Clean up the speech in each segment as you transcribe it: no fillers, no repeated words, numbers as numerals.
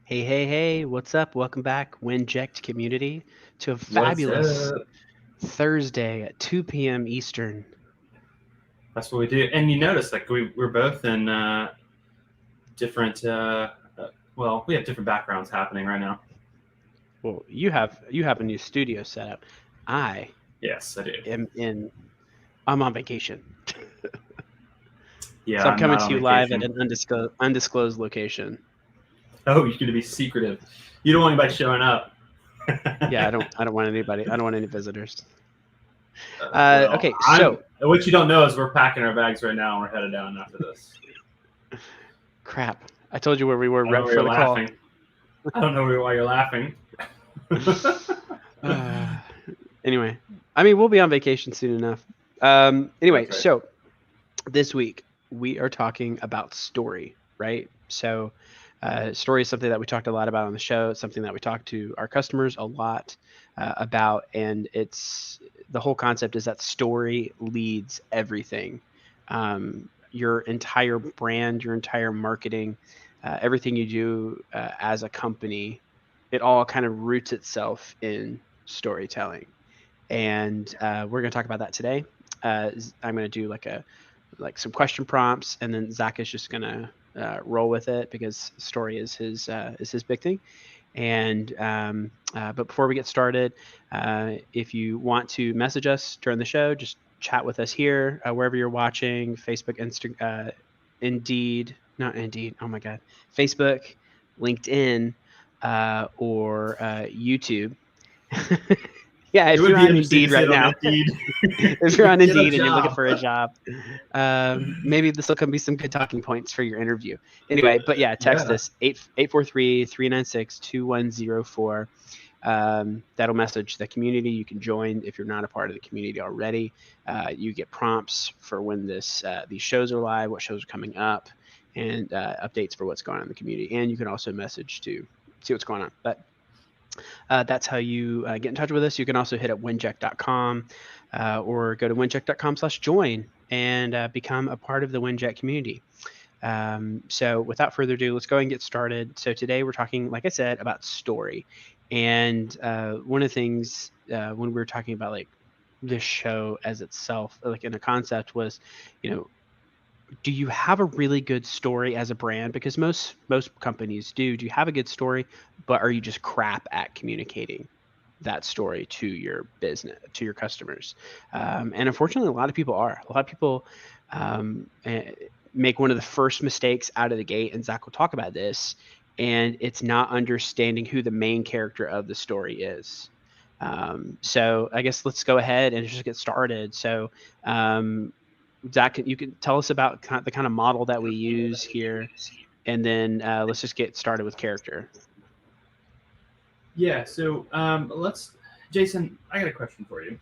Hey, hey, hey, what's up? Welcome back, Winject community, to a What's fabulous up? Thursday at 2 p.m. Eastern. That's what we do. And you notice, like, we're both in different, well, we have different backgrounds happening right now. Well, you have a new studio set up. I Yes, I do. I'm on vacation. Yeah, So I'm I'm coming not to on you live at vacation. an undisclosed location. Oh, you're going to be secretive. You don't want anybody showing up. Yeah, I don't want anybody. I don't want any visitors. Well, Okay, so what you don't know is we're packing our bags right now and we're headed down after this. crap. I told you where we were I don't right know why before you're the call. laughing. I don't know why you're laughing. Uh, anyway, I mean, we'll be on vacation soon enough. Anyway, That's right. so this week we are talking about story, right? So, story is something that we talked a lot about on the show. It's something that we talk to our customers a lot about, and it's the whole concept is that story leads everything. Your entire brand, your entire marketing, everything you do as a company, it all kind of roots itself in storytelling. And we're going to talk about that today. I'm going to do like some question prompts, and then Zach is just gonna roll with it because story is his big thing. And but before we get started, if you want to message us during the show, just chat with us here wherever you're watching, Facebook, Indeed, not Indeed. Oh my God, Facebook, LinkedIn, or YouTube. Yeah, It if would you're be on interesting to Indeed see right it on now, Indeed. if you're on Get a Indeed and you're looking job. for a job, maybe this will come be some good talking points for your interview. Anyway, but yeah, text Yeah. us 843-396-2104. That'll message the community. You can join if you're not a part of the community already. You get prompts for when these shows are live, what shows are coming up, and updates for what's going on in the community. And you can also message to see what's going on. But that's how you get in touch with us. You can also hit up winject.com or go to winject.com/join and become a part of the Winject community. So without further ado, let's go ahead and get started. So today we're talking, like I said, about story. And one of the things when we were talking about like this show as itself, like in a concept was, you know, do you have a really good story as a brand? Because most companies do. Do you have a good story, but are you just crap at communicating that story to your business, to your customers? And unfortunately, a lot of people are. A lot of people make one of the first mistakes out of the gate, and Zach will talk about this, and it's not understanding who the main character of the story is. So I guess let's go ahead and just get started. So Zach, you can tell us about the kind of model that we use here, and then let's just get started with character. Yeah, so Jason, I got a question for you.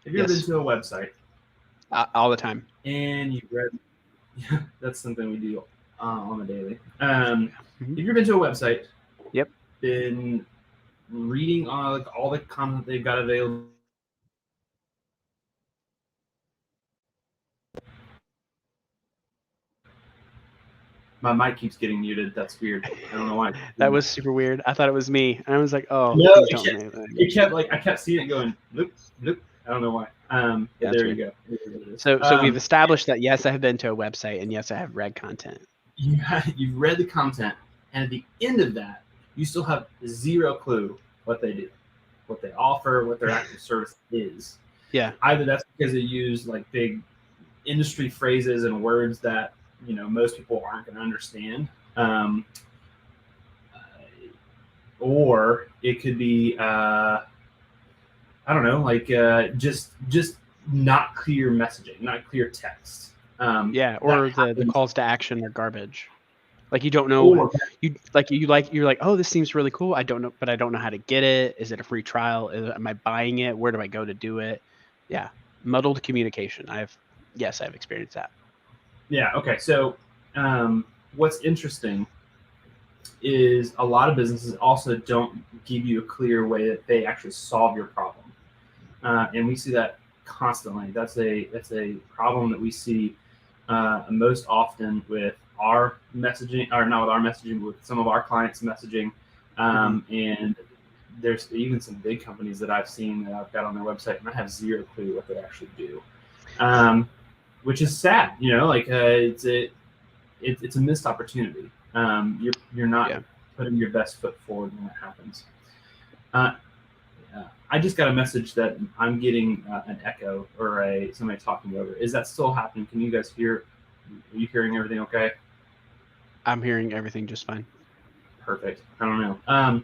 Have you ever been Yes, to a website all the time. and you've read, yeah, that's something we do on the daily. Mhm. Have you ever been to a website, Yep. been reading all the content they've got available? My mic keeps getting muted. That's weird. I don't know why. That was super weird. I thought it was me, and I was like, "Oh, No, please don't make that again." it kept like I kept seeing it going loop loop. I don't know why. But That's there you weird. go. It is what it is. So we've established that yes, I have been to a website, and yes, I have read content. You've read the content, and at the end of that, you still have zero clue what they do, what they offer, what their actual service is. Yeah. Either that's because they use like big industry phrases and words that most people aren't going to understand, um, or it could be I don't know, like just not clear messaging, not clear text. Yeah, That or the happens. calls to action are garbage. Like you don't know Or you're like, oh, this seems really cool. I don't know, but I don't know how to get it. Is it a free trial? Am I buying it? Where do I go to do it? Yeah, muddled communication. I've experienced that. yeah, okay. So what's interesting is a lot of businesses also don't give you a clear way that they actually solve your problem, and we see that constantly. That's a problem that we see most often with our messaging, or not with our messaging, but with some of our clients' messaging. And there's even some big companies that I've seen that I've got on their website, and I have zero clue what they actually do, which is sad. Like it's a missed opportunity. You're not putting your best foot forward when that happens. I just got a message that I'm getting an echo or somebody talking over. Is that still happening? Can you guys hear? Are you hearing everything okay? I'm hearing everything just fine. Perfect. I don't know.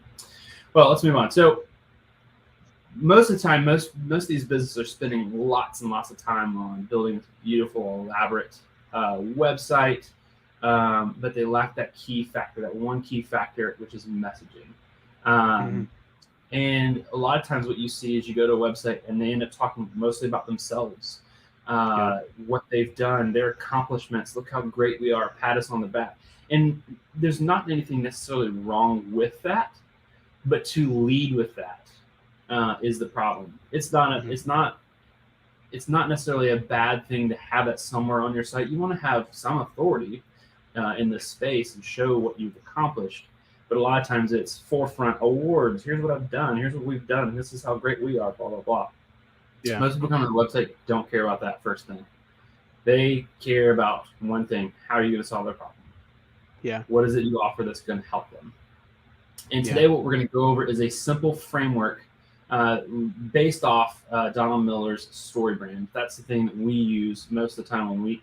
Well, let's move on. So most of the time, most of these businesses are spending lots and lots of time on building this beautiful, elaborate website, but they lack that key factor, that one key factor, which is messaging. And a lot of times what you see is you go to a website and they end up talking mostly about themselves, what they've done, their accomplishments, look how great we are, pat us on the back. And there's not anything necessarily wrong with that, but to lead with that is the problem. It's not necessarily a bad thing to have that somewhere on your site. You want to have some authority in this space and show what you've accomplished. But a lot of times it's forefront awards. Here's what I've done. Here's what we've done. This is how great we are, blah, blah, blah. Yeah. Most people come to the website don't care about that first thing. They care about one thing. How are you going to solve their problem? Yeah. What is it you offer that's going to help them? And today what we're going to go over is a simple framework based off Donald Miller's story brand. That's the thing that we use most of the time when we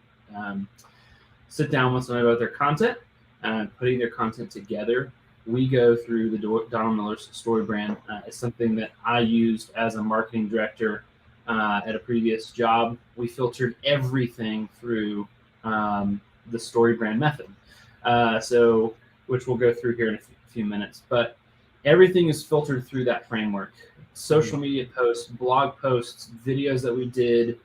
sit down with somebody about their content and putting their content together. We go through the Donald Miller's story brand. It's something that I used as a marketing director at a previous job. We filtered everything through the story brand method. Which we'll go through here in a few minutes, but everything is filtered through that framework. Social media posts, blog posts, videos that we did,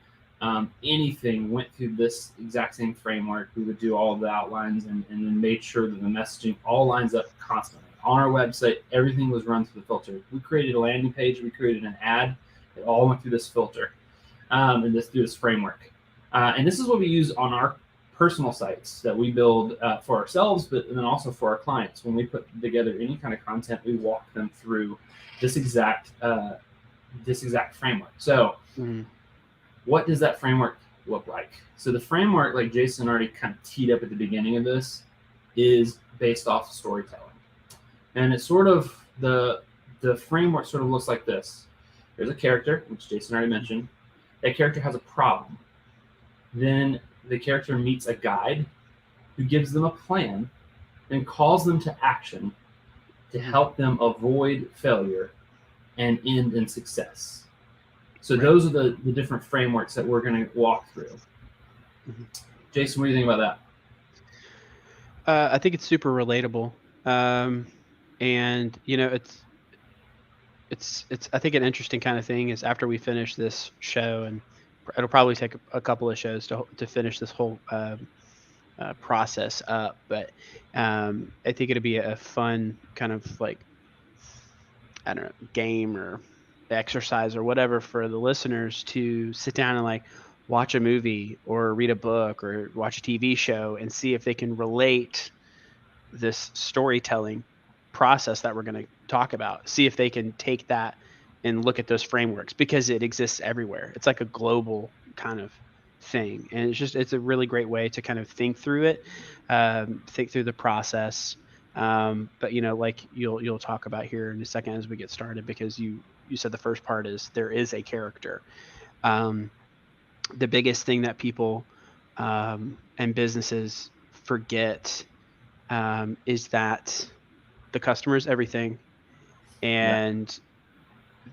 anything went through this exact same framework. We would do all of the outlines and then made sure that the messaging all lines up constantly. On our website, everything was run through the filter. We created a landing page, we created an ad, it all went through this filter and through this framework. And this is what we use on our personal sites that we build for ourselves, but then also for our clients. When we put together any kind of content, we walk them through this exact framework. So what does that framework look like? So the framework, like Jason already kind of teed up at the beginning of this, is based off storytelling. And it's sort of the framework sort of looks like this. There's a character, which Jason already mentioned. That character has a problem. Then the character meets a guide who gives them a plan and calls them to action to help them avoid failure and end in success. So those are the different frameworks that we're going to walk through. Jason, what do you think about that? I think it's super relatable. And it's I think an interesting kind of thing is after we finish this show, and it'll probably take a couple of shows to finish this whole process up, but I think it'll be a fun kind of like, I don't know, game or exercise or whatever for the listeners to sit down and like watch a movie or read a book or watch a TV show and see if they can relate this storytelling process that we're going to talk about. See if they can take that and look at those frameworks, because it exists everywhere. It's like a global kind of thing. And it's a really great way to kind of think through it, think through the process. But like you'll talk about here in a second as we get started, because you said the first part is there is a character. The biggest thing that people and businesses forget is that the customer is everything, and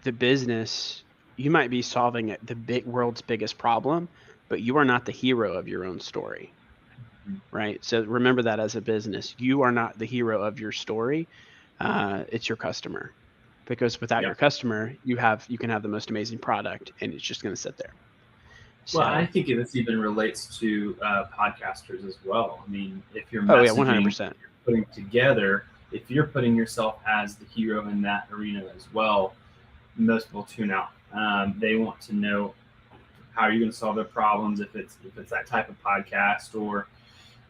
the business, you might be solving the world's biggest problem, but you are not the hero of your own story. Right. So remember that as a business, you are not the hero of your story. It's your customer, because without your customer, you can have the most amazing product and it's just going to sit there. Well, I think this even relates to podcasters as well. I mean, if you're messaging, 100%. You're putting together, if you're putting yourself as the hero in that arena as well, most people tune out. They want to know how are you going to solve their problems, if it's that type of podcast, or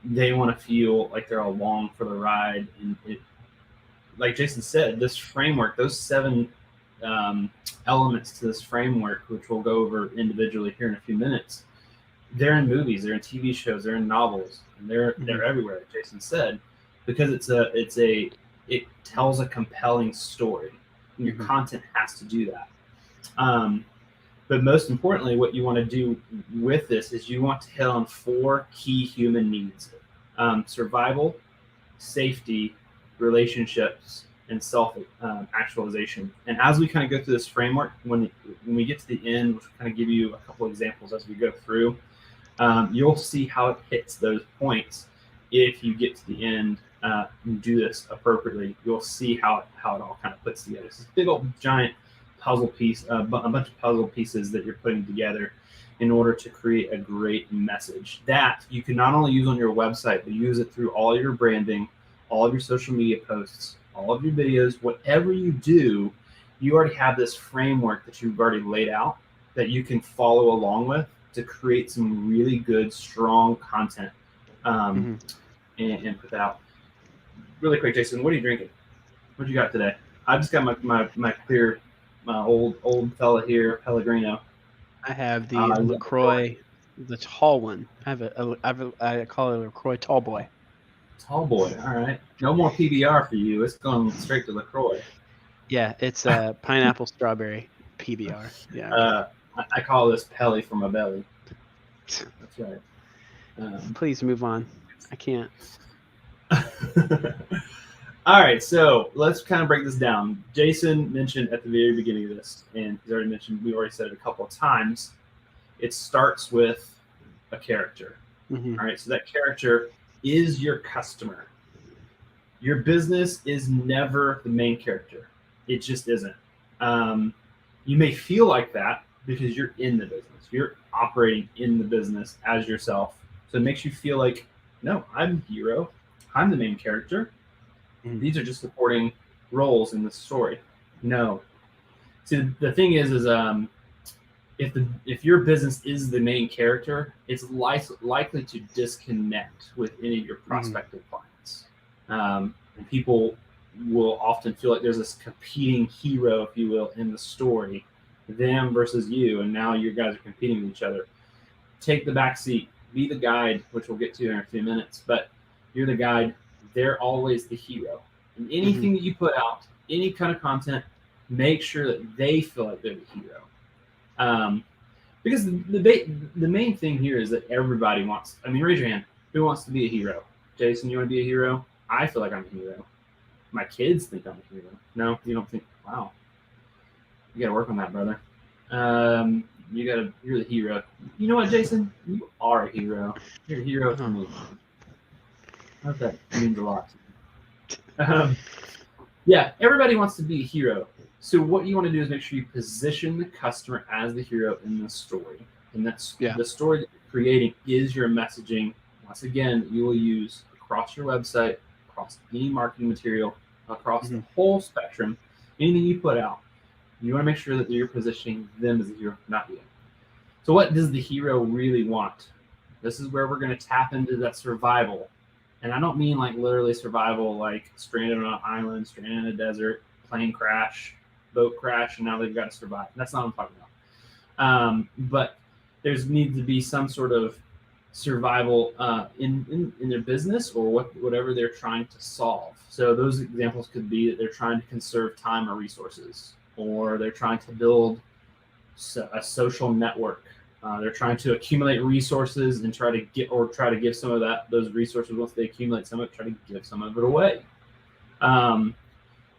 they want to feel like they're along for the ride. And it, like Jason said, this framework, those 7 elements to this framework, which we'll go over individually here in a few minutes, they're in movies, they're in TV shows, they're in novels, and they're everywhere, like Jason said, because it tells a compelling story, and your content has to do that. But most importantly, what you want to do with this is you want to hit on 4 key human needs: survival, safety, relationships, and self-actualization. And as we kind of go through this framework, when we get to the end, which will kind of give you a couple examples as we go through, you'll see how it hits those points. If you get to the end and do this appropriately, you'll see how it all kind of puts together. It's this big old giant puzzle piece, a bunch of puzzle pieces that you're putting together in order to create a great message that you can not only use on your website, but use it through all of your branding, all of your social media posts, all of your videos. Whatever you do, you already have this framework that you've already laid out that you can follow along with to create some really good, strong content and put that out. Really quick, Jason, what are you drinking? What you got today? I just got my clear, my old fella here, Pellegrino. I have the LaCroix, the tall one. I call it LaCroix Tall Boy. Tall Boy, all right. No more PBR for you. It's going straight to LaCroix. Yeah, it's a pineapple strawberry PBR. Yeah. I call this Pelly from my belly. That's right. Please move on. I can't. All right, so let's kind of break this down. Jason mentioned at the very beginning of this, and he's already mentioned, we already said it a couple of times, it starts with a character. All right, so that character is your customer. Your business is never the main character. It just isn't. You may feel like that because you're in the business. You're operating in the business as yourself. So it makes you feel like, no, I'm the hero. I'm the main character. These are just supporting roles in the story. No. See, the thing is if your business is the main character, it's likely to disconnect with any of your prospective clients. And people will often feel like there's this competing hero, if you will, in the story, them versus you, and now you guys are competing with each other. Take the back seat. Be the guide, which we'll get to in a few minutes, but you're the guide. They're always the hero. And anything that you put out, any kind of content, make sure that they feel like they're the hero. Because the main thing here is that everybody wants, raise your hand. Who wants to be a hero? Jason, you want to be a hero? I feel like I'm a hero. My kids think I'm a hero. No, you don't think, wow. You got to work on that, brother. You're the hero. You know what, Jason? You are a hero. You're a hero to me. Okay, that means a lot. Yeah, everybody wants to be a hero. So what you want to do is make sure you position the customer as the hero in the story. And that's the story that you're creating is your messaging. Once again, you will use across your website, across any marketing material, across the whole spectrum, anything you put out. You want to make sure that you're positioning them as the hero, not you. So what does the hero really want? This is where we're going to tap into that survival. And I don't mean like literally survival, like stranded on an island, stranded in a desert, plane crash, boat crash, and now they've got to survive. That's not what I'm talking about. But there's needs to be some sort of survival in their business or whatever they're trying to solve. So those examples could be that they're trying to conserve time or resources, or they're trying to build a social network. They're trying to accumulate resources and try to give some of those resources once they accumulate some of it, try to give some of it away.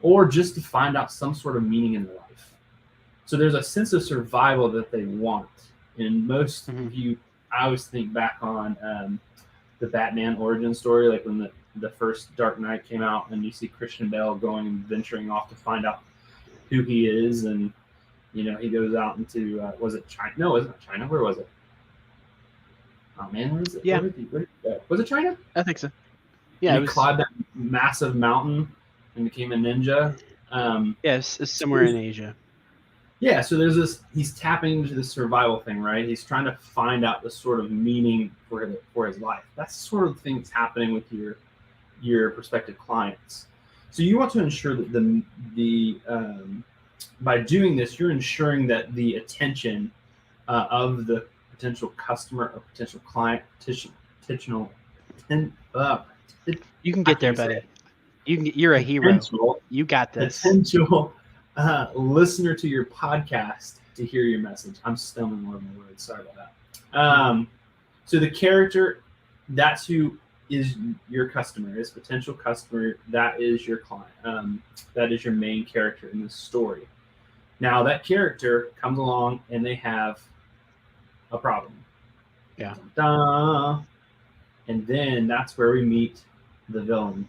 Or just to find out some sort of meaning in their life. So there's a sense of survival that they want. And most of you, I always think back on the Batman origin story, like when the first Dark Knight came out and you see Christian Bale going and venturing off to find out who he is, and he goes out into was it China? No, it wasn't China. Where was it? Oh man, where is it? Yeah, was it China? I think so. Yeah, and he climbed that massive mountain and became a ninja. Yes, it's somewhere in Asia. Yeah, so there's this, he's tapping into this survival thing, right? He's trying to find out the sort of meaning for his life. That's the sort of thing that's happening with your prospective clients. So you want to ensure that by doing this, you're ensuring that the attention of the potential customer or potential client, you can get there, buddy. You're a hero. You got this. Potential listener to your podcast to hear your message. I'm stumbling over my words. Sorry about that. So the character, that's who is your customer, is potential customer. That is your client. That is your main character in the story. Now that character comes along and they have a problem. Yeah. Da-da. And then that's where we meet the villain.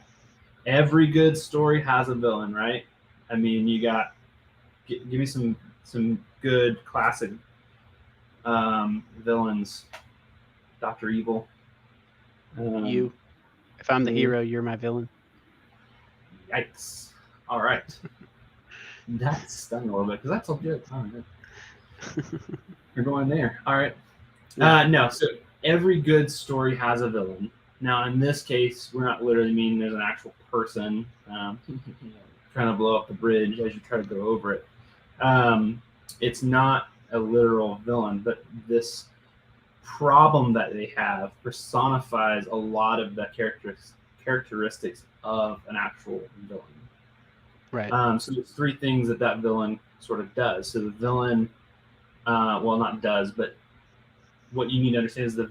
Every good story has a villain, right? I mean, you got, give me some good classic villains. Dr. Evil. You. If I'm the hero, you're my villain. Yikes. All right. That's stung a little bit because that's all good. All right. You're going there. All right. No, so every good story has a villain. Now, in this case, we're not literally meaning there's an actual person trying to blow up the bridge as you try to go over it. It's not a literal villain, but this problem that they have personifies a lot of the characteristics of an actual villain. Right. So there's three things that villain sort of does. So the villain, well, not does, but what you need to understand is that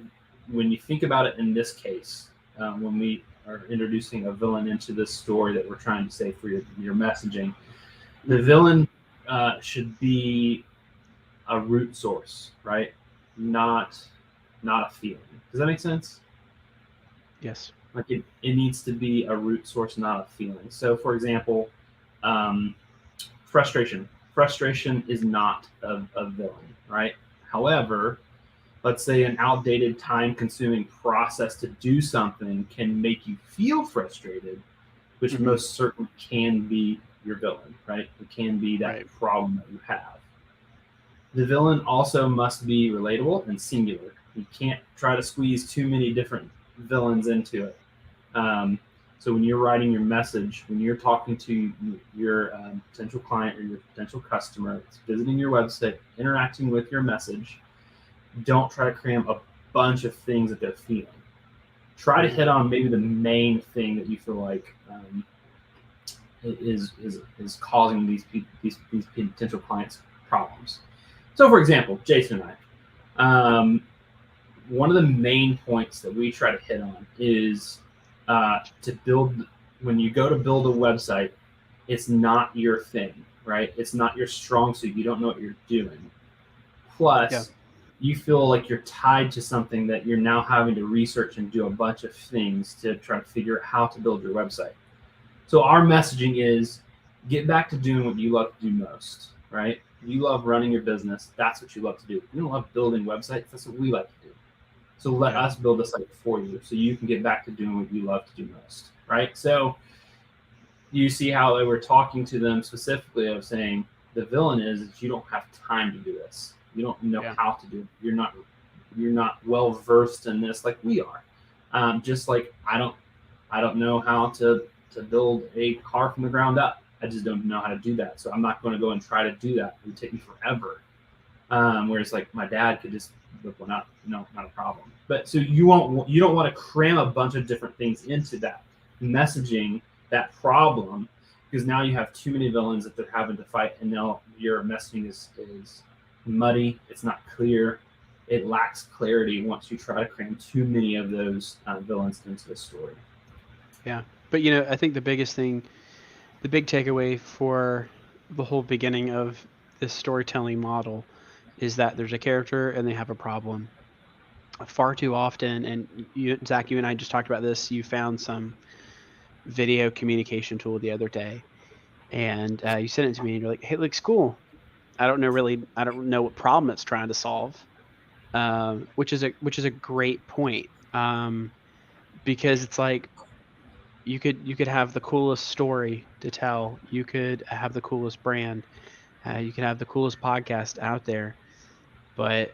when you think about it in this case, when we are introducing a villain into this story that we're trying to say for your messaging, the villain should be a root source, right? Not a feeling. Does that make sense? Yes. Like it needs to be a root source, not a feeling. So, for example, frustration. Frustration is not a villain, right? However, let's say an outdated, time-consuming process to do something can make you feel frustrated, which most certainly can be your villain, right? It can be that problem that you have. The villain also must be relatable and singular. You can't try to squeeze too many different villains into it. So when you're writing your message, when you're talking to your potential client or your potential customer that's visiting your website, interacting with your message, don't try to cram a bunch of things that they're feeling. Try to hit on maybe the main thing that you feel like is causing these potential clients problems. So, for example, Jason and I, one of the main points that we try to hit on is to build. When you go to build a website, it's not your thing, right? It's not your strong suit. You don't know what you're doing. Plus, you feel like you're tied to something that you're now having to research and do a bunch of things to try to figure out how to build your website. So our messaging is get back to doing what you love to do most, right? You love running your business. That's what you love to do. You don't love building websites. That's what we like to do. So let us build a site for you so you can get back to doing what you love to do most, right? So you see how they were talking to them specifically of saying the villain is that you don't have time to do this. You don't know how to do it. You're not well versed in this like we are. Just like I don't know how to build a car from the ground up. I just don't know how to do that. So I'm not going to go and try to do that. It would take me forever. Whereas like my dad could just whip one up. No, not a problem. But so you don't want to cram a bunch of different things into that messaging, that problem, because now you have too many villains that they're having to fight, and now your messaging is muddy. It's not clear. It lacks clarity once you try to cram too many of those villains into the story. Yeah, but I think the biggest thing, the big takeaway for the whole beginning of this storytelling model is that there's a character and they have a problem. Far too often, and Zach, you and I just talked about this, you found some video communication tool the other day, and you sent it to me, and you're like, hey, it looks cool. I don't know what problem it's trying to solve, which is a great point, because it's like you could have the coolest story to tell, you could have the coolest brand, You can have the coolest podcast out there, but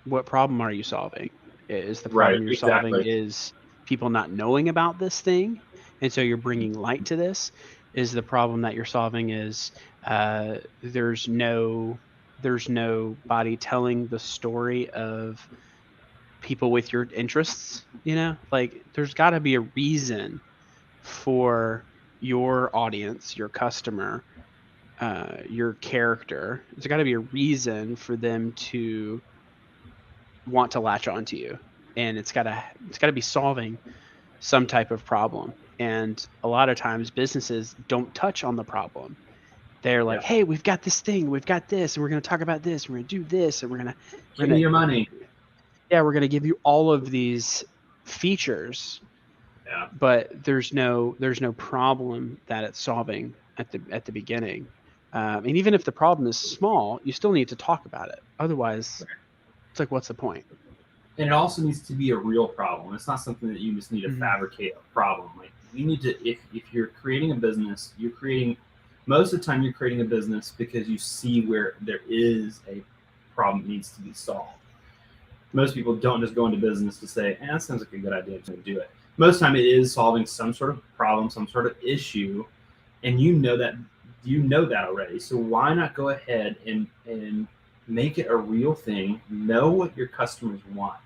what problem are you solving? Is the problem you're solving is people not knowing about this thing, and so you're bringing light to this? Is the problem that you're solving is there's nobody telling the story of people with your interests? Like there's got to be a reason for your audience, your customer, your character. There's got to be a reason for them to want to latch onto you, and it's got to be solving some type of problem. And a lot of times businesses don't touch on the problem. They're like, hey, we've got this thing, we've got this, and we're going to talk about this, we're going to do this, and we're going to give me your money. Yeah, we're going to give you all of these features. Yeah. But there's no problem that it's solving at the beginning. And even if the problem is small, you still need to talk about it. Otherwise, it's like, what's the point? And it also needs to be a real problem. It's not something that you just need to fabricate a problem. Like you need to, if you're creating a business, most of the time you're creating a business because you see where there is a problem that needs to be solved. Most people don't just go into business to say, that sounds like a good idea, I'm going to do it. Most of the time it is solving some sort of problem, some sort of issue, and you know that already. So why not go ahead and make it a real thing, know what your customers want.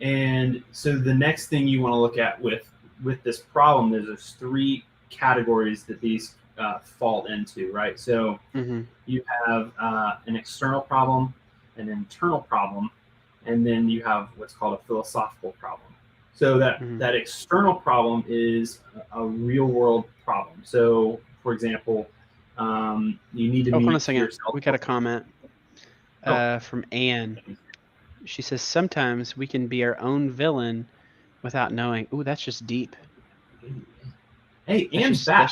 And so the next thing you want to look at with this problem, there's 3 categories that these fall into, right? So you have an external problem, an internal problem, and then you have what's called a philosophical problem. So that external problem is a real world problem. So for example, you need to meet hold on a second. yourself. We got a comment from Anne. She says, sometimes we can be our own villain without knowing. Ooh, that's just deep. Hey, Anne's back.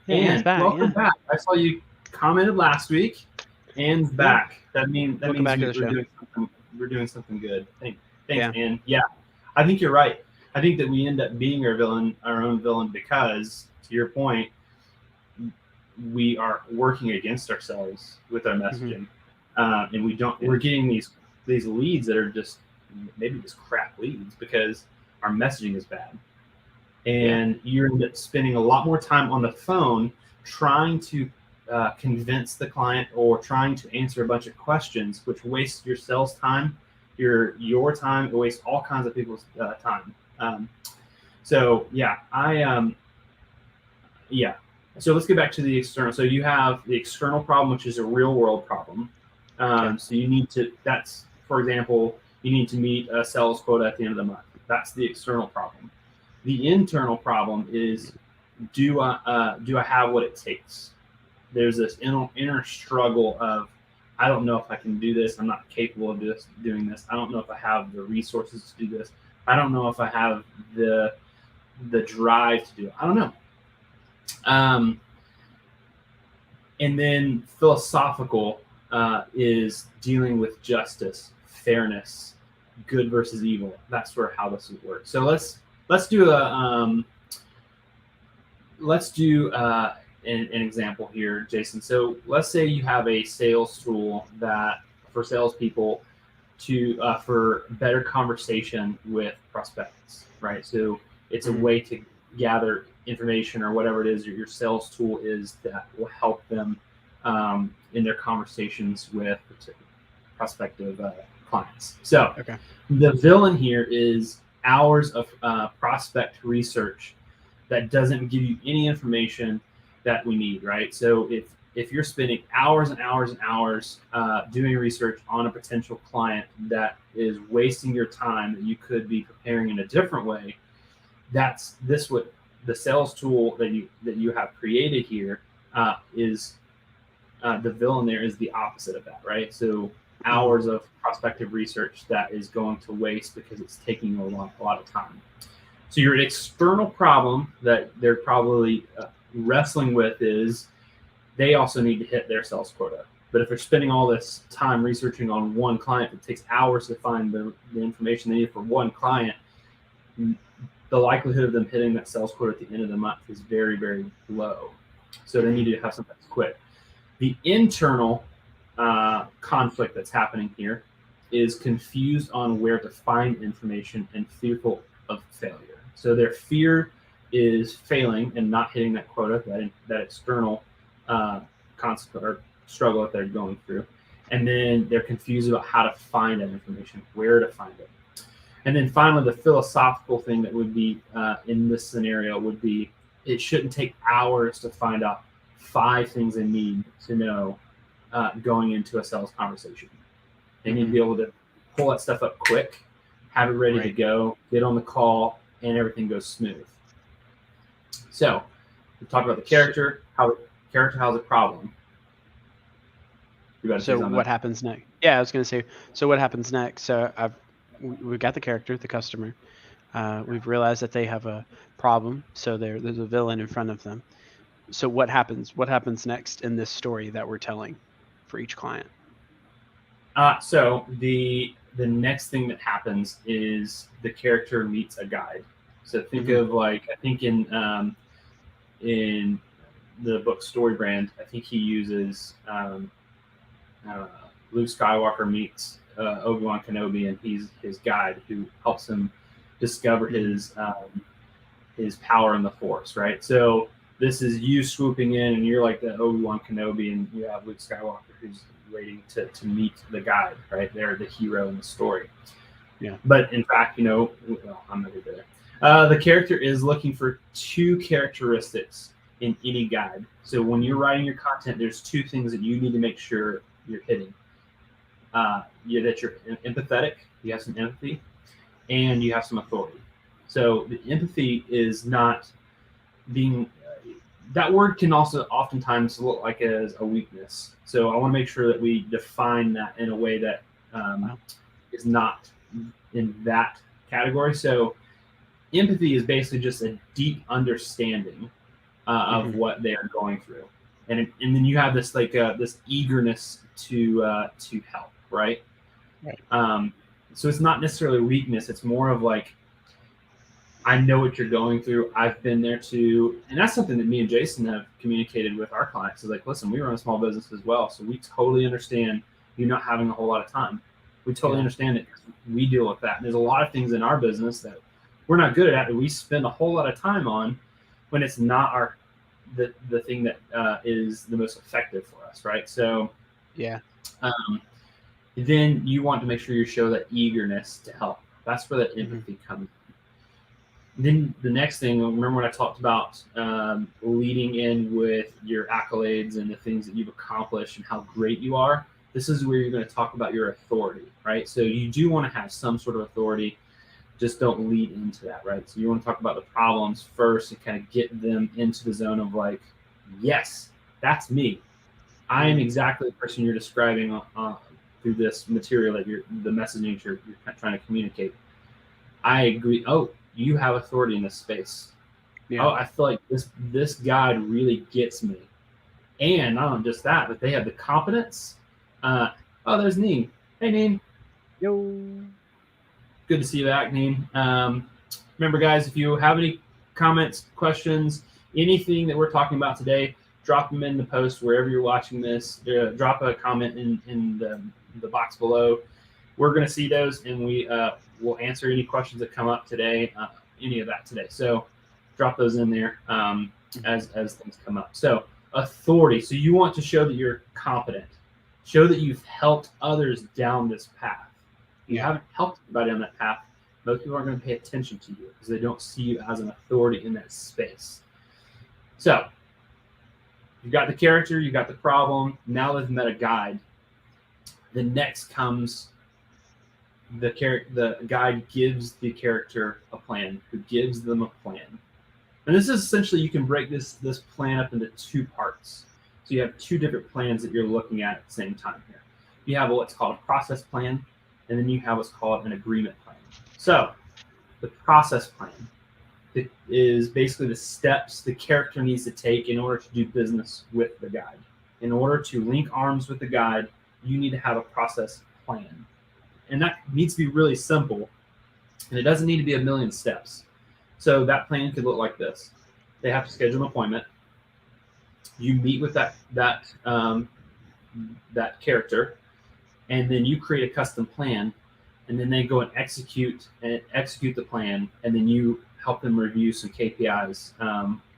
Anne's back. Welcome back. I saw you commented last week. Anne's back. That means we're doing something good. Thanks, Anne. Yeah, I think you're right. I think that we end up being our own villain, because, to your point, we are working against ourselves with our messaging, and we're getting these leads that are maybe just crap leads because our messaging is bad, and you end up spending a lot more time on the phone trying to convince the client or trying to answer a bunch of questions, which wastes your sales time, your time. It wastes all kinds of people's time. So let's get back to the external. So you have the external problem, which is a real world problem. So you need to, that's, for example, you need to meet a sales quota at the end of the month. That's the external problem. The internal problem is, do I have what it takes? There's this inner struggle of, I don't know if I can do this. I'm not capable of doing this. I don't know if I have the resources to do this. I don't know if I have the drive to do it. I don't know. And then philosophical is dealing with justice, fairness, good versus evil. That's sort of how this would work. So let's do an example here, Jason. So let's say you have a sales tool that for salespeople for better conversation with prospects, right? So it's a way to gather information or whatever it is your sales tool is that will help them in their conversations with prospective clients. So the villain here is hours of prospect research that doesn't give you any information that we need, right? So if you're spending hours and hours and hours doing research on a potential client that is wasting your time that you could be preparing in a different way, what the sales tool that you have created here is the villain there is the opposite of that, right? So hours of prospective research that is going to waste because it's taking a lot of time. So your external problem that they're probably wrestling with is they also need to hit their sales quota. But if they're spending all this time researching on one client, it takes hours to find the information they need for one client. The likelihood of them hitting that sales quota at the end of the month is very, very low. So they need to have something that's quick. The internal conflict that's happening here is confused on where to find information and fearful of failure. So their fear is failing and not hitting that quota, that external consequence or struggle that they're going through. And then they're confused about how to find that information, where to find it. And then finally, the philosophical thing that would be in this scenario would be, it shouldn't take hours to find out 5 things they need to know going into a sales conversation. They need to be able to pull that stuff up quick, have it ready to go, get on the call, and everything goes smooth. So we talked about the character, how the character has a problem. So what happens next? Yeah, I was going to say, so what happens next? So we've got the character, the customer. We've realized that they have a problem. So there's a villain in front of them. So what happens? What happens next in this story that we're telling for each client? So the next thing that happens is the character meets a guide. So think of like, I think in the book Storybrand, I think he uses Luke Skywalker meets Obi-Wan Kenobi, and he's his guide who helps him discover his power in the Force, right? So this is you swooping in, and you're like the Obi-Wan Kenobi, and you have Luke Skywalker who's waiting to meet the guide, right? They're the hero in the story. Yeah. But in fact, well, I'm not going to go there. The character is looking for 2 characteristics in any guide. So when you're writing your content, there's 2 things that you need to make sure you're hitting. That you're empathetic, you have some empathy, and you have some authority. So the empathy is not being, that word can also oftentimes look like as a weakness. So I want to make sure that we define that in a way that is not in that category. So empathy is basically just a deep understanding of what they are going through. And then you have this like this eagerness to help, right? Right. So it's not necessarily weakness. It's more of like, I know what you're going through. I've been there too. And that's something that me and Jason have communicated with our clients. Is like, listen, we run a small business as well. So we totally understand you not having a whole lot of time. We totally understand it. We deal with that. And there's a lot of things in our business that we're not good at that we spend a whole lot of time on when it's not the thing that is the most effective for us, right? So then you want to make sure you show that eagerness to help. That's where that empathy comes in. Then the next thing, remember when I talked about leading in with your accolades and the things that you've accomplished and how great you are? This is where you're going to talk about your authority, right? So you do want to have some sort of authority. Just don't lead into that, right? So you want to talk about the problems first and kind of get them into the zone of like, yes, that's me. I am exactly the person you're describing through this material that the messaging you're trying to communicate. I agree. Oh, you have authority in this space. Yeah. Oh, I feel like this guide really gets me. And not only just that, but they have the competence. Oh, there's Neen. Hey, Neen. Yo. Good to see you back, Neen. Remember, guys, if you have any comments, questions, anything that we're talking about today, drop them in the post wherever you're watching this. Drop a comment in the box below. We're going to see those, and we'll answer any questions that come up today, any of that today. So drop those in there as things come up. So authority. So you want to show that you're competent. Show that you've helped others down this path. If you haven't helped anybody on that path, most people aren't going to pay attention to you because they don't see you as an authority in that space. So you've got the character, you've got the problem. Now they've met a guide. The next comes the guide gives the character a plan, who gives them a plan. And this is essentially, you can break this plan up into 2 parts. So you have 2 different plans that you're looking at the same time here. You have what's called a process plan, and then you have what's called an agreement plan. So the process plan is basically the steps the character needs to take in order to do business with the guide. In order to link arms with the guide, you need to have a process plan. And that needs to be really simple, and it doesn't need to be a million steps. So that plan could look like this. They have to schedule an appointment. you meet with that character, and then you create a custom plan, and then they go and execute the plan, and then you help them review some KPIs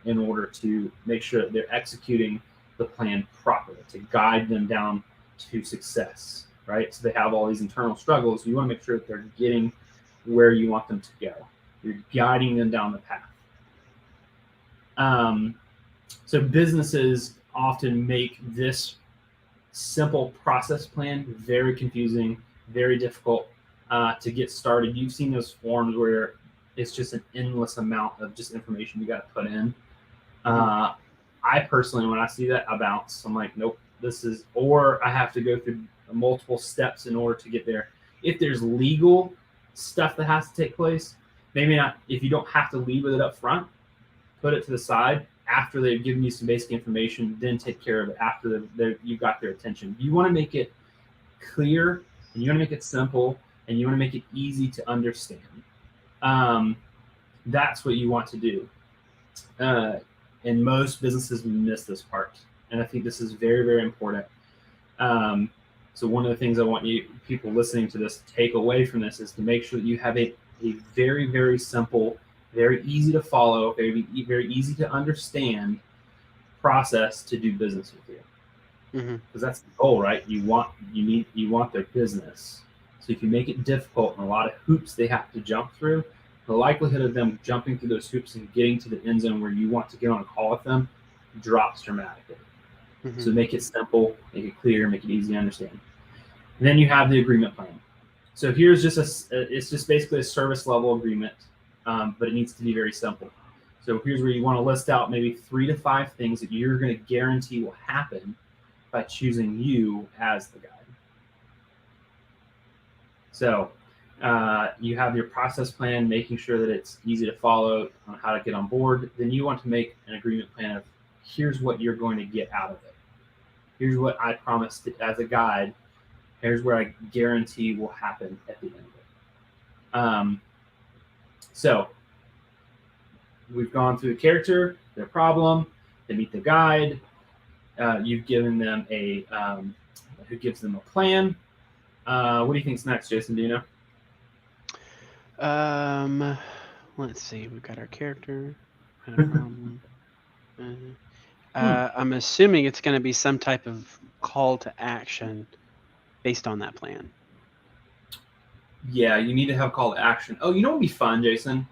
in order to make sure that they're executing the plan properly to guide them down to success, right? So they have all these internal struggles. You want to make sure that they're getting where you want them to go. You're guiding them down the path. So businesses often make this simple process plan very confusing, very difficult to get started. You've seen those forms where it's just an endless amount of just information you got to put in. I personally, when I see that, I bounce. I'm like, nope, or I have to go through multiple steps in order to get there. If there's legal stuff that has to take place, maybe not. If you don't have to lead with it up front, put it to the side after they've given you some basic information, then take care of it after you got their attention. You want to make it clear, and you want to make it simple, and you want to make it easy to understand. That's what you want to do. And most businesses miss this part. And I think this is very, very important. So one of the things I want people listening to this to take away from this is to make sure that you have a very, very simple, very easy to follow, very, very easy to understand process to do business with you. Because that's the goal, right? You want their business. So if you make it difficult and a lot of hoops they have to jump through, the likelihood of them jumping through those hoops and getting to the end zone where you want to get on a call with them drops dramatically. So make it simple, make it clear, make it easy to understand. And then you have the agreement plan. So here's it's just basically a service level agreement, but it needs to be very simple. So here's where you want to list out maybe 3 to 5 things that you're going to guarantee will happen by choosing you as the guide. So you have your process plan, making sure that it's easy to follow on how to get on board. Then you want to make an agreement plan of here's what you're going to get out of it. Here's what I promised as a guide. Here's where I guarantee will happen at the end of it. So we've gone through the character, their problem, they meet the guide. You've given them who gives them a plan. What do you think's next, Jason? Do you know? Let's see. We've got our character. Had a problem. I'm assuming it's going to be some type of call to action based on that plan. Yeah, you need to have call to action. Oh, you know what would be fun, Jason?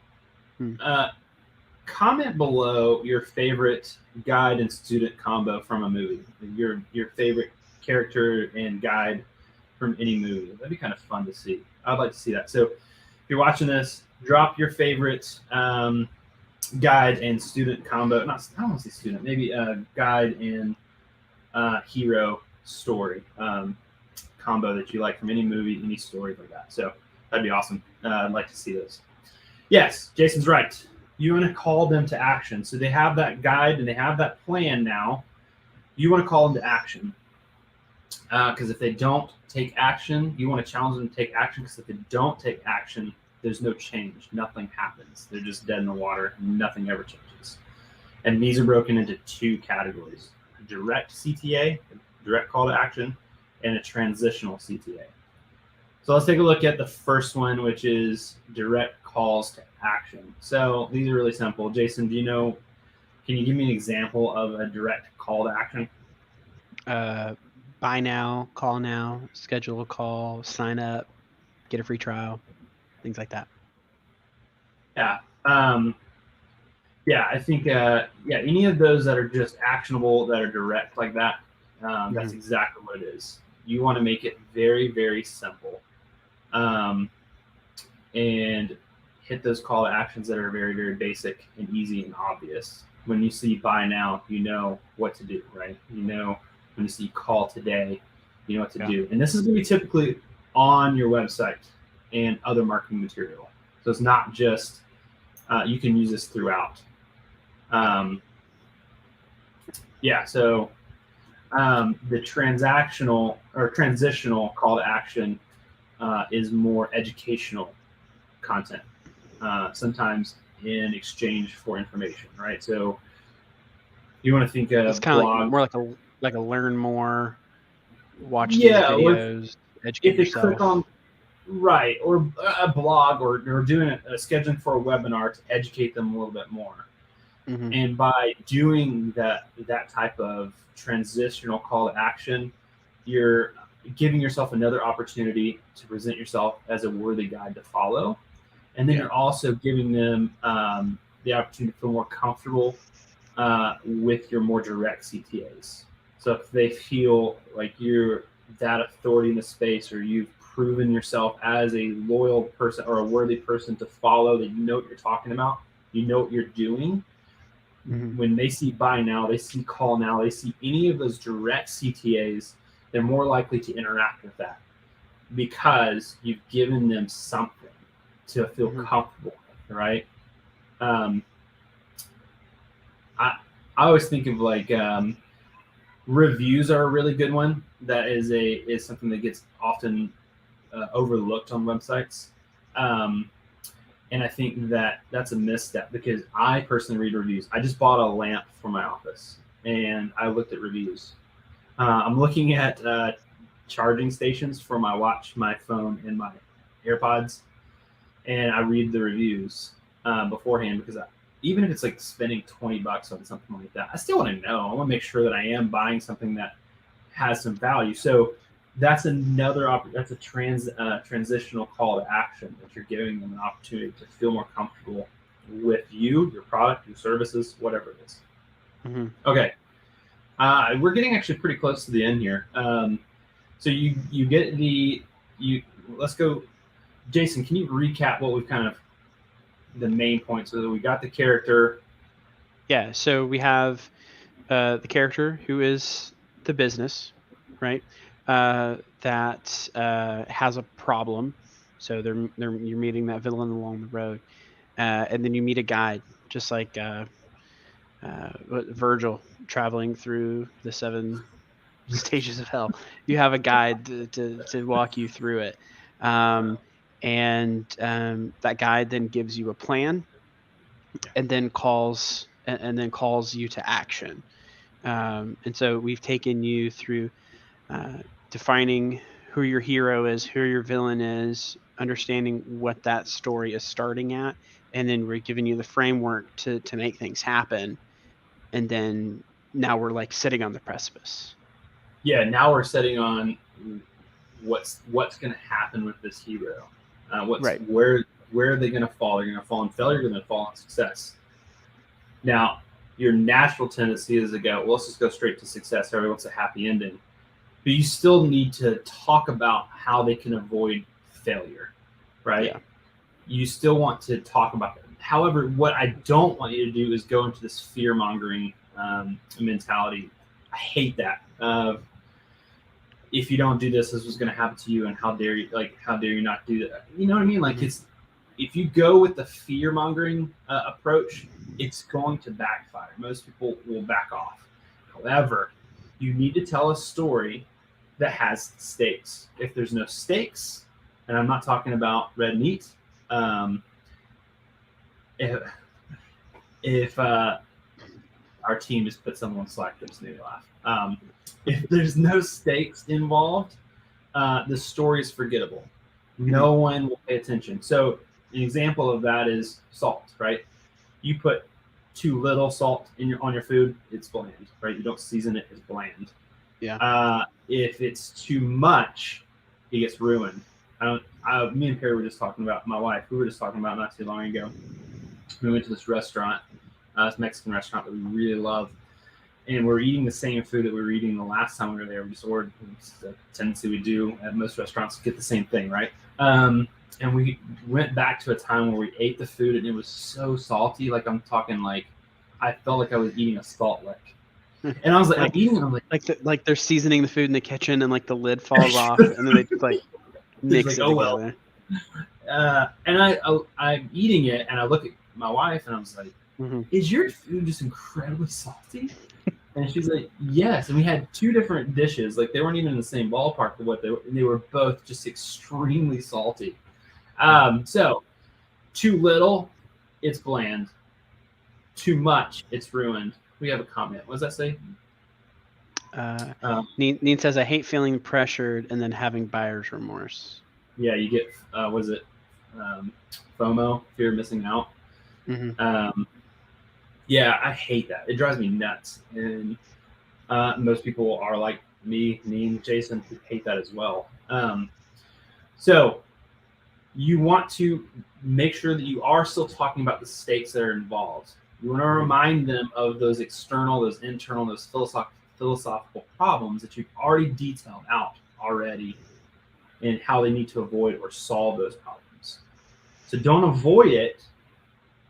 Comment below your favorite guide and student combo from a movie. Your favorite character and guide from any movie. That'd be kind of fun to see. I'd like to see that. So if you're watching this, drop your favorite guide and student combo. I don't want to say student, maybe a guide and hero story combo that you like from any movie, any story like that. So that'd be awesome. I'd like to see those. Yes, Jason's right. You want to call them to action. So they have that guide and they have that plan now. You want to call them to action. Because if they don't take action, you want to challenge them to take action, because if they don't take action, there's no change. Nothing happens. They're just dead in the water. Nothing ever changes. And these are broken into 2 categories: a direct CTA, a direct call to action, and a transitional CTA. So let's take a look at the first one, which is direct calls to action. So these are really simple. Jason, can you give me an example of a direct call to action? Buy now, call now, schedule a call, sign up, get a free trial, things like that. Yeah. I think, any of those that are just actionable, that are direct like that, that's exactly what it is. You want to make it very, very simple. And hit those call to actions that are very, very basic and easy and obvious. When you see buy now, you know what to do, right? When you see call today, you know what to do. And this is going to be typically on your website and other marketing material. So it's not just, you can use this throughout. The transactional or transitional call to action is more educational content, sometimes in exchange for information, right? So You want to think of It's kind of blog. more like a learn more, watch these Yeah, videos, educate if they yourself. click on right, or a blog, or doing a scheduling for a webinar to educate them a little bit more. Mm-hmm. And by doing that type of transitional call to action, you're giving yourself another opportunity to present yourself as a worthy guide to follow. And then you're also giving them the opportunity to feel more comfortable with your more direct CTAs. So if they feel like you're that authority in the space, or you've proven yourself as a loyal person or a worthy person to follow, that you know what you're talking about, you know what you're doing. Mm-hmm. When they see buy now, they see call now, they see any of those direct CTAs, they're more likely to interact with that because you've given them something to feel comfortable with, right? I always think of like reviews are a really good one. That is something that gets often overlooked on websites. And I think that that's a misstep, because I personally read reviews. I just bought a lamp for my office, and I looked at reviews. I'm looking at charging stations for my watch, my phone, and my AirPods, and I read the reviews beforehand, because even if it's like spending $20 on something like that, I still want to know. I want to make sure that I am buying something that has some value. So that's another that's a transitional call to action, that you're giving them an opportunity to feel more comfortable with you, your product, your services, whatever it is. Mm-hmm. Okay, we're getting actually pretty close to the end here. So you get let's go, Jason. Can you recap what we've kind of the main points? So that we got the character. Yeah. So we have the character who is the business, right? That has a problem. So you're meeting that villain along the road, and then you meet a guide, just like Virgil traveling through the 7 stages of hell. You have a guide to walk you through it, and that guide then gives you a plan, and then calls you to action. And so we've taken you through defining who your hero is, who your villain is, understanding what that story is starting at, and then we're giving you the framework to make things happen. And then now we're like sitting on the precipice. Yeah, now we're setting on what's going to happen with this hero. Right. Where are they going to fall? They're going to fall in failure. They're going to fall in success. Now, your natural tendency is to go, well, let's just go straight to success. Everybody wants a happy ending. But you still need to talk about how they can avoid failure, right? Yeah. You still want to talk about that. However, what I don't want you to do is go into this fear-mongering mentality. I hate that. If you don't do this, this was going to happen to you, and how dare you not do that? You know what I mean? Like, it's, if you go with the fear-mongering approach, it's going to backfire. Most people will back off. However, you need to tell a story that has stakes. If there's no stakes, and I'm not talking about red meat, if our team just put someone on Slack, just made me laugh. If there's no stakes involved, the story is forgettable. No one will pay attention. So an example of that is salt, right? You put too little salt on your food, it's bland, right? You don't season it, it's bland. Yeah. If it's too much, it gets ruined. Me and Perry were just talking about, my wife, we were just talking about not too long ago. We went to this restaurant, this Mexican restaurant that we really love, and we're eating the same food that we were eating the last time we were there. We just ordered. It's a tendency we do at most restaurants to get the same thing, right? And we went back to a time where we ate the food and it was so salty. Like, I'm talking, like, I felt like I was eating a salt lick. And I was like, I'm eating it. I'm like they're seasoning the food in the kitchen and like the lid falls off and then they just like mix it together. And I'm eating it and I look at my wife and I was like, is your food just incredibly salty? And she's like, yes. And we had 2 different dishes. Like, they weren't even in the same ballpark of what they were. And they were both just extremely salty. So too little, it's bland. Too much, it's ruined. We have a comment. What does that say? Neen says, I hate feeling pressured and then having buyer's remorse. Yeah, you get, what is it? FOMO, fear of missing out. Mm-hmm. Yeah, I hate that. It drives me nuts. And most people are like me, Neen, Jason, who hate that as well. So you want to make sure that you are still talking about the stakes that are involved. You want to remind them of those external, those internal, those philosophical problems that you've already detailed out already, and how they need to avoid or solve those problems. So don't avoid it,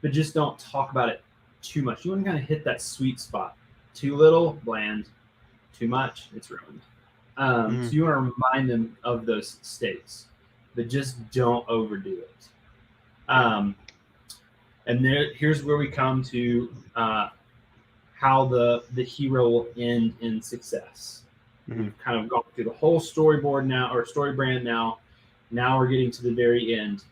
but just don't talk about it too much. You want to kind of hit that sweet spot. Too little, bland. Too much, it's ruined. So you want to remind them of those stakes, but just don't overdo it. And here's where we come to how the hero will end in success. We've kind of gone through the whole storyboard now, or story brand now. Now we're getting to the very end.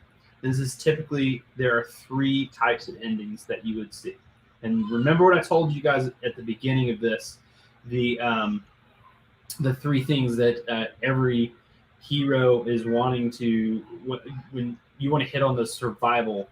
This is typically, there are 3 types of endings that you would see. And remember what I told you guys at the beginning of this, the 3 things that every hero is wanting to, when you want to hit on those survival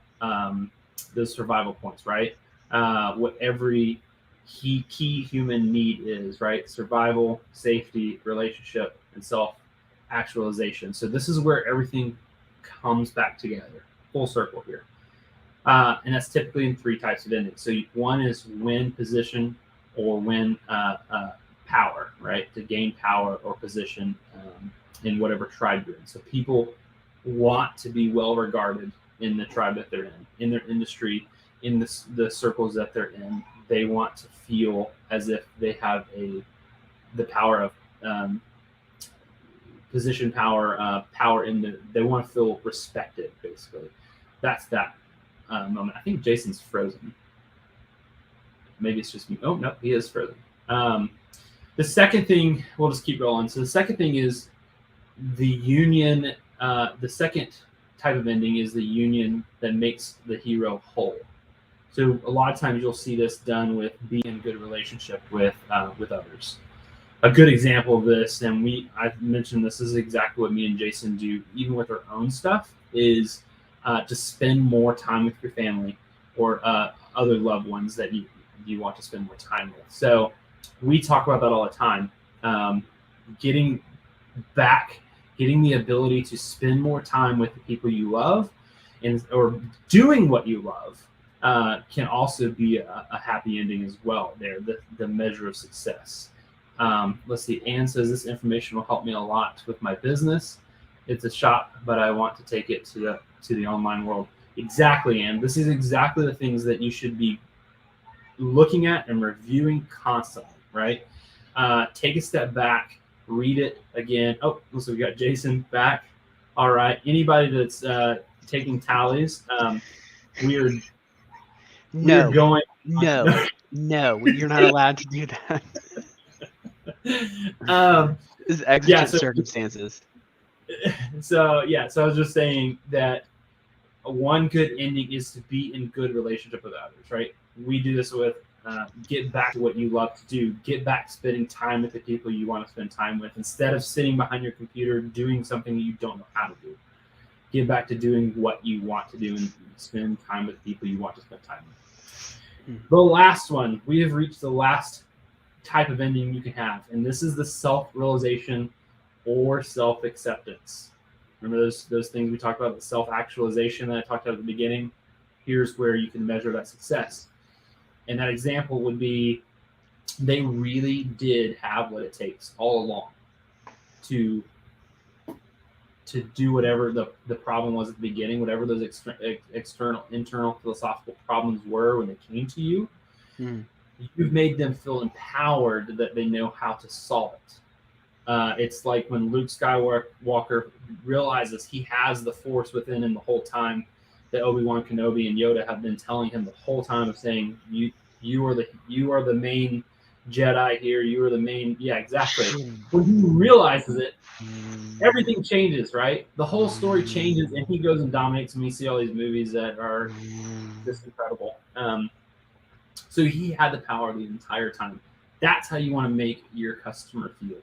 points, right? What every key human need is, right? Survival, safety, relationship, and self-actualization. So this is where everything comes back together, full circle here. And that's typically in 3 types of endings. So one is win, position, or win power, right? To gain power or position in whatever tribe you're in. So people want to be well regarded in the tribe that they're in their industry, in the circles that they're in. They want to feel as if they have the power of position, power in they want to feel respected, basically. That's that moment. I think Jason's frozen. Maybe it's just me. Oh, no, he is frozen. The second thing, we'll just keep rolling. So the second thing is the union. The second type of ending is the union that makes the hero whole. So a lot of times you'll see this done with being in good relationship with others. A good example of this, and I've mentioned this is exactly what me and Jason do, even with our own stuff, is to spend more time with your family or other loved ones that you want to spend more time with. So we talk about that all the time. Getting the ability to spend more time with the people you love, or doing what you love, can also be a happy ending as well. There, the measure of success. Let's see. Anne says this information will help me a lot with my business. It's a shop, but I want to take it to the online world. Exactly, Anne. This is exactly the things that you should be looking at and reviewing constantly, right? Take a step back, read it again. Oh, so we got Jason back. All right. Anybody that's taking tallies, we're going. No, you're not allowed to do that. This is exigent circumstances. So I was just saying that one good ending is to be in good relationship with others, right? We do this with get back to what you love to do. Get back spending time with the people you want to spend time with, instead of sitting behind your computer doing something you don't know how to do. Get back to doing what you want to do and spend time with people you want to spend time with. The last one, we have reached the last type of ending you can have, and this is the self-realization or self-acceptance. Remember those things we talked about, the self-actualization that I talked about at the beginning? Here's where you can measure that success. And that example would be, they really did have what it takes all along to do whatever the problem was at the beginning, whatever those external, internal philosophical problems were when they came to you. You've made them feel empowered that they know how to solve it. It's like when Luke Skywalker realizes he has the Force within him the whole time, that Obi-Wan Kenobi and Yoda have been telling him the whole time of saying, you are the main Jedi here. You are the main. Yeah, exactly. When he realizes it, everything changes, right? The whole story changes, and he goes and dominates. And we see all these movies that are just incredible. So he had the power the entire time. That's how you want to make your customer feel.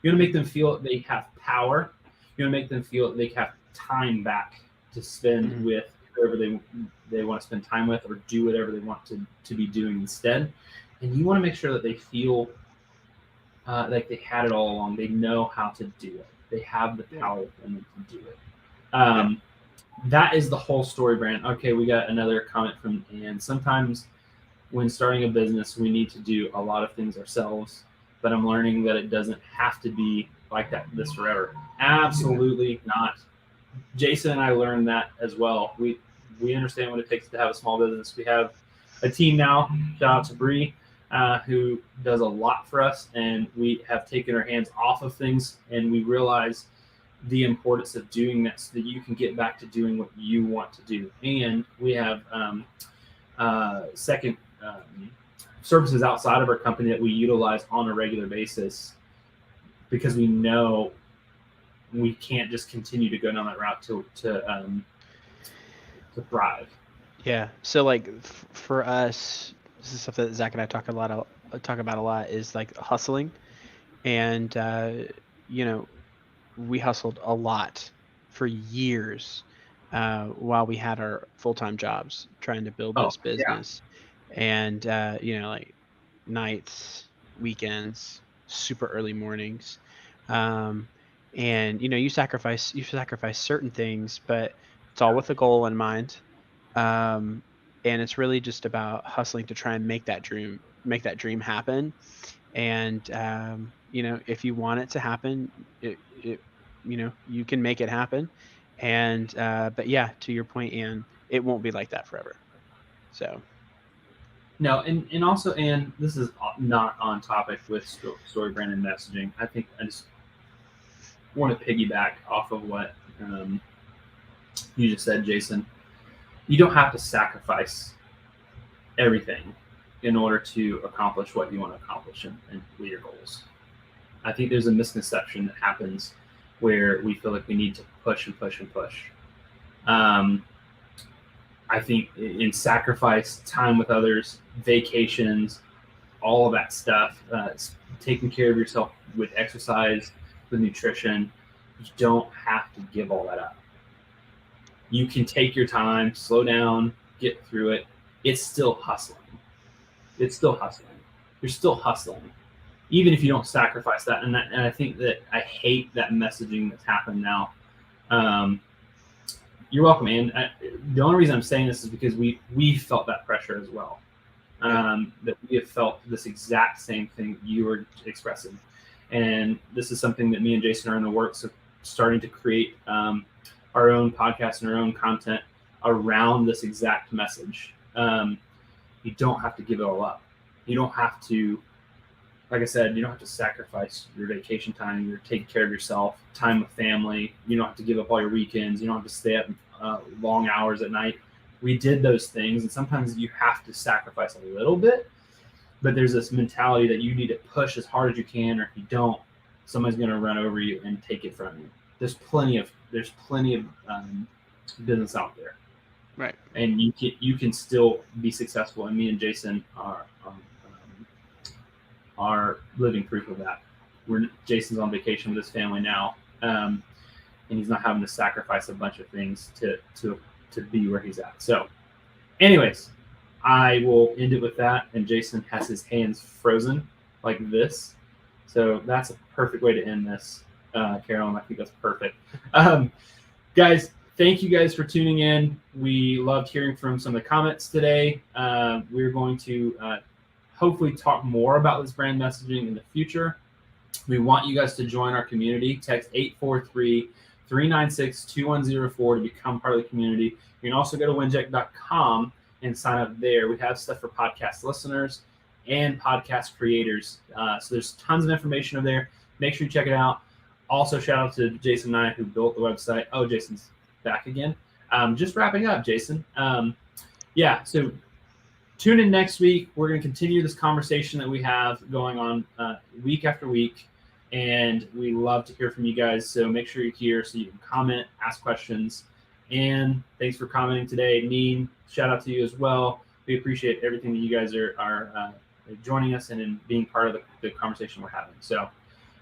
You want to make them feel that they have power. You want to make them feel that they have time back to spend with whoever they want to spend time with, or do whatever they want to be doing instead. And you want to make sure that they feel like they had it all along. They know how to do it. They have the power in them to do it. That is the whole story brand. Okay, we got another comment from Ann. Sometimes when starting a business, we need to do a lot of things ourselves, but I'm learning that it doesn't have to be like this forever. Absolutely not. Jason and I learned that as well. We understand what it takes to have a small business. We have a team now, shout out to 𝗪𝗏, who does a lot for us, and we have taken our hands off of things, and we realize the importance of doing that so that you can get back to doing what you want to do. And we have services outside of our company that we utilize on a regular basis, because we know we can't just continue to go down that route to thrive. Yeah. So like for us, this is stuff that Zach and I talk about a lot, is like hustling. And we hustled a lot for years while we had our full-time jobs trying to build this business. And like nights, weekends, super early mornings. And you sacrifice certain things, but it's all with a goal in mind. And it's really just about hustling to try and make that dream happen. And if you want it to happen, you can make it happen. And but yeah, to your point, Ann, it won't be like that forever. So no, and also, Ann, this is not on topic with story brand and messaging. I think I just want to piggyback off of what you just said, Jason. You don't have to sacrifice everything in order to accomplish what you want to accomplish and with your goals. I think there's a misconception that happens where we feel like we need to push and push and push. I think in sacrifice, time with others, vacations, all of that stuff, taking care of yourself with exercise, with nutrition, you don't have to give all that up. You can take your time, slow down, get through it. It's still hustling. You're still hustling, even if you don't sacrifice that. And I think that I hate that messaging that's happened now. You're welcome, Ann. The only reason I'm saying this is because we felt that pressure as well. That we have felt this exact same thing you were expressing. And this is something that me and Jason are in the works of starting to create our own podcast and our own content around this exact message. You don't have to give it all up. You don't have to, like I said, you don't have to sacrifice your vacation time. You're taking care of yourself, time with family. You don't have to give up all your weekends. You don't have to stay up long hours at night. We did those things, and sometimes you have to sacrifice a little bit, but there's this mentality that you need to push as hard as you can, or if you don't, somebody's going to run over you and take it from you. There's plenty of business out there, right? And you can still be successful. And me and Jason are living proof of that. Jason's on vacation with his family now, and he's not having to sacrifice a bunch of things to be where he's at. So, anyways, I will end it with that. And Jason has his hands frozen like this, so that's a perfect way to end this. Carolyn, I think that's perfect. Guys, thank you guys for tuning in. We loved hearing from some of the comments today. We're going to hopefully talk more about this brand messaging in the future. We want you guys to join our community. Text 843-396-2104 to become part of the community. You can also go to winject.com and sign up there. We have stuff for podcast listeners and podcast creators. So there's tons of information over there. Make sure you check it out. Also, shout out to Jason and I who built the website. Oh, Jason's back again. Just wrapping up, Jason. So tune in next week. We're going to continue this conversation that we have going on week after week, and we love to hear from you guys. So make sure you're here so you can comment, ask questions. And thanks for commenting today. Neen, shout out to you as well. we appreciate everything that you guys are joining us and being part of the conversation we're having. So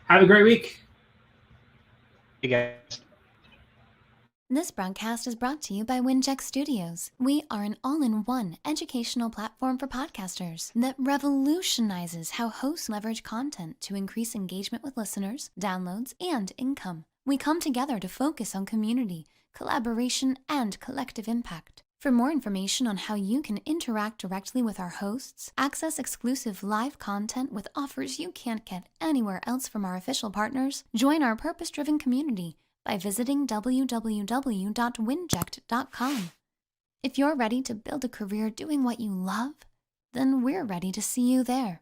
have a great week. You guys. This broadcast is brought to you by Winject Studios. We are an all-in-one educational platform for podcasters that revolutionizes how hosts leverage content to increase engagement with listeners, downloads, and income. We come together to focus on community, collaboration, and collective impact. For more information on how you can interact directly with our hosts, access exclusive live content with offers you can't get anywhere else from our official partners, join our purpose-driven community by visiting www.winject.com. If you're ready to build a career doing what you love, then we're ready to see you there.